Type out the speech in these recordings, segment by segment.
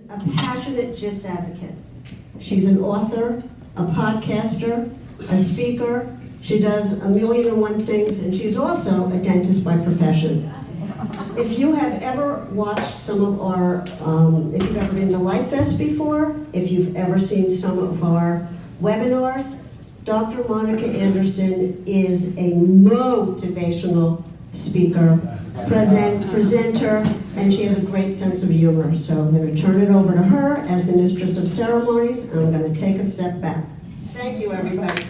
a passionate GIST advocate. She's an author, a podcaster, a speaker. She does 1,000,001 things, and she's also a dentist by profession. If you have ever watched some of our, if you've ever been to Life Fest before, if you've ever seen some of our webinars, Dr. Monica Anderson is a motivational speaker, presenter, and she has a great sense of humor. So I'm going to turn it over to her as the Mistress of Ceremonies, and I'm going to take a step back. Thank you, everybody.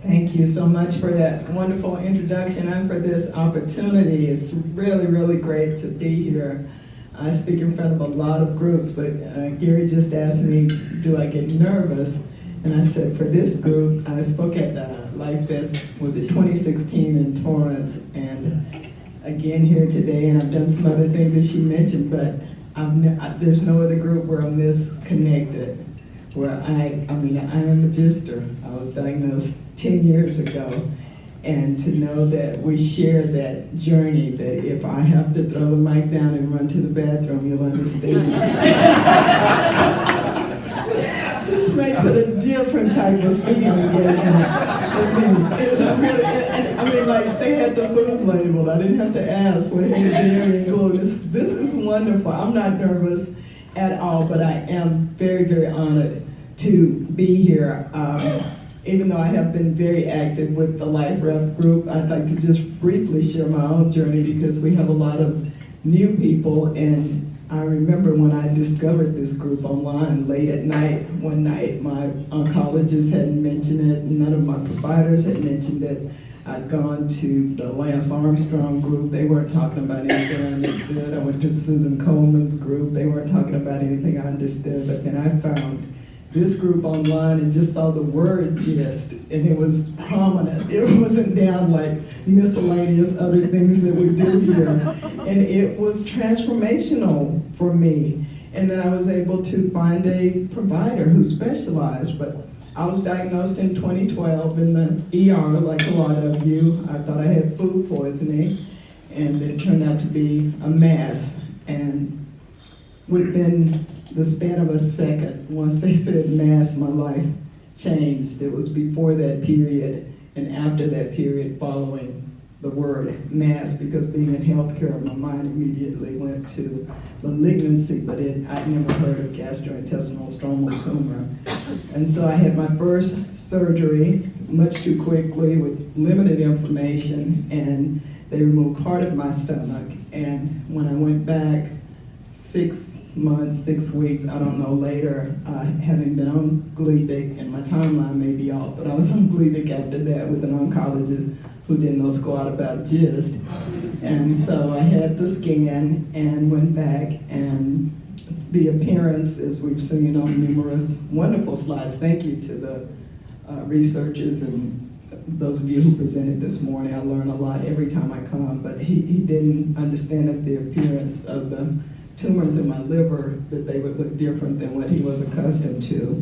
Thank you so much for that wonderful introduction and for this opportunity. It's really, really great to be here. I speak in front of a lot of groups, but Gary just asked me, do I get nervous? And I said, for this group, I spoke at Life Fest, was it 2016 in Torrance, and again here today, and I've done some other things that she mentioned, but there's no other group where I'm this connected, where I am a gister. I was diagnosed 10 years ago, and to know that we share that journey, that if I have to throw the mic down and run to the bathroom, you'll understand. Just makes it a different type of speaking engagement for me. It was really, like they had the food labeled. I didn't have to ask what had dairy and gluten. This is wonderful. I'm not nervous at all, but I am very, very honored to be here. Even though I have been very active with the Life Rep group, I'd like to just briefly share my own journey because we have a lot of new people, and I remember when I discovered this group online late at night, one night, my oncologist hadn't mentioned it, none of my providers had mentioned it. I'd gone to the Lance Armstrong group, they weren't talking about anything I understood. I went to Susan Coleman's group, they weren't talking about anything I understood, but then I found this group online and just saw the word GIST, and it was prominent. It wasn't down like miscellaneous other things that we do here. And it was transformational for me. And then I was able to find a provider who specialized, but I was diagnosed in 2012 in the ER like a lot of you. I thought I had food poisoning, and it turned out to be a mass. And within the span of a second, once they said mass, my life changed. It was before that period and after that period following the word mass, because being in healthcare, my mind immediately went to malignancy, but I'd never heard of gastrointestinalstromaltumor. And so I had my first surgery much too quickly with limited information, and they removed part of my stomach. And when I went back 6 months, 6 weeks, I don't know, later, having been on Gleevec, and my timeline may be off, but I was on Gleevec after that with an oncologist who didn't know squat about GIST. And so I had the scan and went back, and the appearance, as we've seen on numerous wonderful slides, thank you to the researchers and those of you who presented this morning. I learn a lot every time I come, but he didn't understand that the appearance of the tumors in my liver, that they would look different than what he was accustomed to.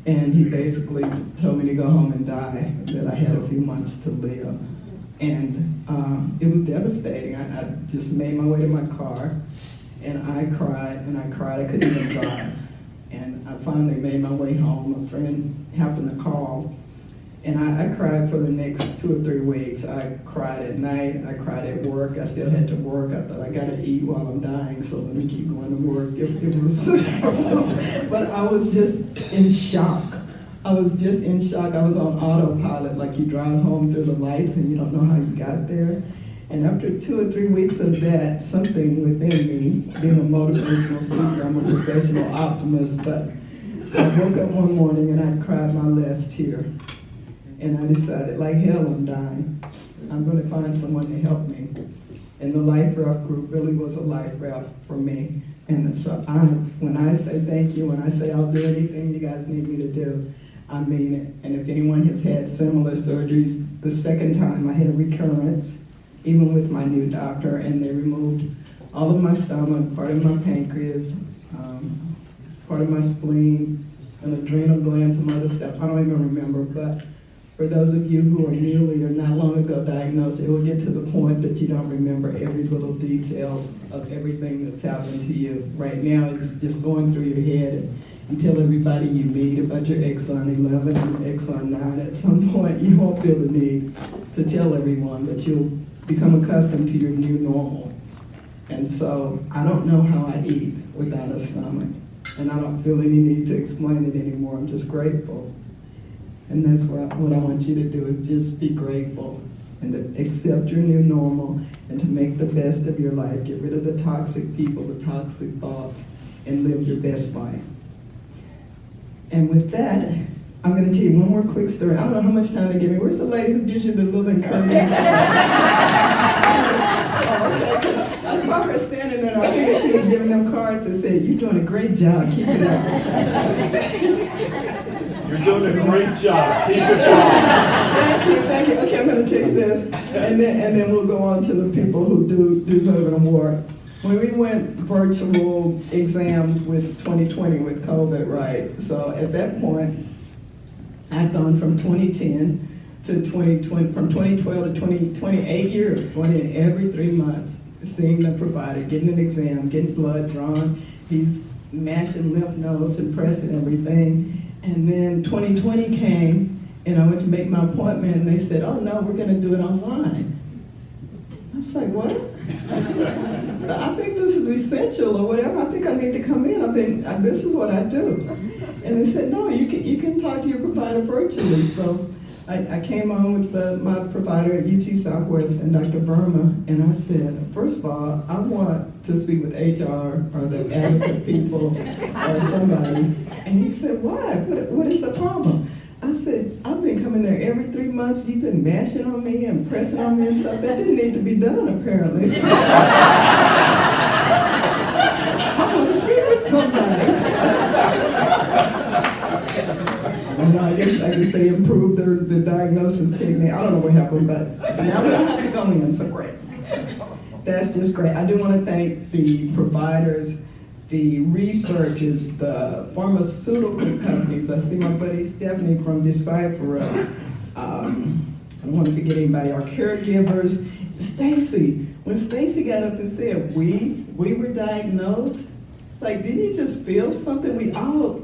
And he basically told me to go home and die, that I had a few months to live. And it was devastating. I just made my way to my car, and I cried, and I cried. I couldn't even drive. And I finally made my way home. A friend happened to call, and I cried for the next 2 or 3 weeks. I cried at night, I cried at work. I still had to work. I thought I gotta eat while I'm dying, so let me keep going to work. It was, but I was just in shock. I was just in shock. I was on autopilot, like you drive home through the lights and you don't know how you got there. And after 2 or 3 weeks of that, something within me, being a motivational speaker, I'm a professional optimist, but I woke up one morning and I cried my last tear. And I decided, like hell, I'm dying. I'm going to find someone to help me. And the Life Rep group really was a life rep for me. And so when I say thank you, when I say I'll do anything you guys need me to do, I mean it. And if anyone has had similar surgeries, the second time I had a recurrence, even with my new doctor, and they removed all of my stomach, part of my pancreas, part of my spleen, an adrenal gland, some other stuff. I don't even remember, but For those of you who are newly or not long ago diagnosed, it will get to the point that you don't remember every little detail of everything that's happened to you. Right now, it's just going through your head, and you tell everybody you meet about your exon 11 and exon 9. At some point, you won't feel the need to tell everyone, but you'll become accustomed to your new normal. And so I don't know how I eat without a stomach, and I don't feel any need to explain it anymore. I'm just grateful. And that's what I want you to do, is just be grateful and to accept your new normal and to make the best of your life. Get rid of the toxic people, the toxic thoughts, and live your best life. And with that, I'm going to tell you one more quick story. I don't know how much time they give me. Where's the lady who gives you the little encouragement? Oh, okay. I saw her standing there, and I think she was giving them cards that said, "You're doing a great job. Keep it up." You're doing a great job. Keep it going. Thank you. Okay, I'm going to tell you this, and then we'll go on to the people who do deserve an award. When we went virtual exams with 2020 with COVID, right? So at that point, I'd gone from 2010 to 2020, from 2012 to 2028 years, going in every 3 months, seeing the provider, getting an exam, getting blood drawn. He's mashing lymph nodes and pressing everything. And then 2020 came, and I went to make my appointment, and they said, "Oh no, we're going to do it online." I was like, "What?" I think this is essential or whatever. I think I need to come in. This is what I do. And they said, "No, you can talk to your provider virtually." So I came on with my provider at UT Southwest and Dr. Burma, and I said, "First of all, I want to speak with HR or the advocate people or somebody." And he said, "Why? What is the problem?" I said, "I've been coming there every 3 months. You've been mashing on me and pressing on me and stuff. That didn't need to be done, apparently." So, I want to speak with somebody. I guess they improved their diagnosis technique. I don't know what happened, but now we don't have to go in, so great. That's just great. I do want to thank the providers, the researchers, the pharmaceutical companies. I see my buddy Stephanie from Decipher. I don't want to forget anybody. Our caregivers. Stacy. When Stacy got up and said we were diagnosed, like, didn't you just feel something? We all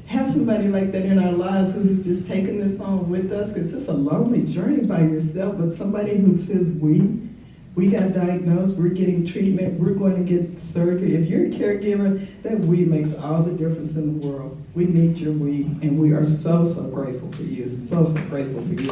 have somebody like that in our lives who has just taken this on with us, because it's a lonely journey by yourself, but somebody who says we got diagnosed, we're getting treatment, we're going to get surgery. If you're a caregiver, that we makes all the difference in the world. We need your we, and we are so, so grateful for you, so, so grateful for you.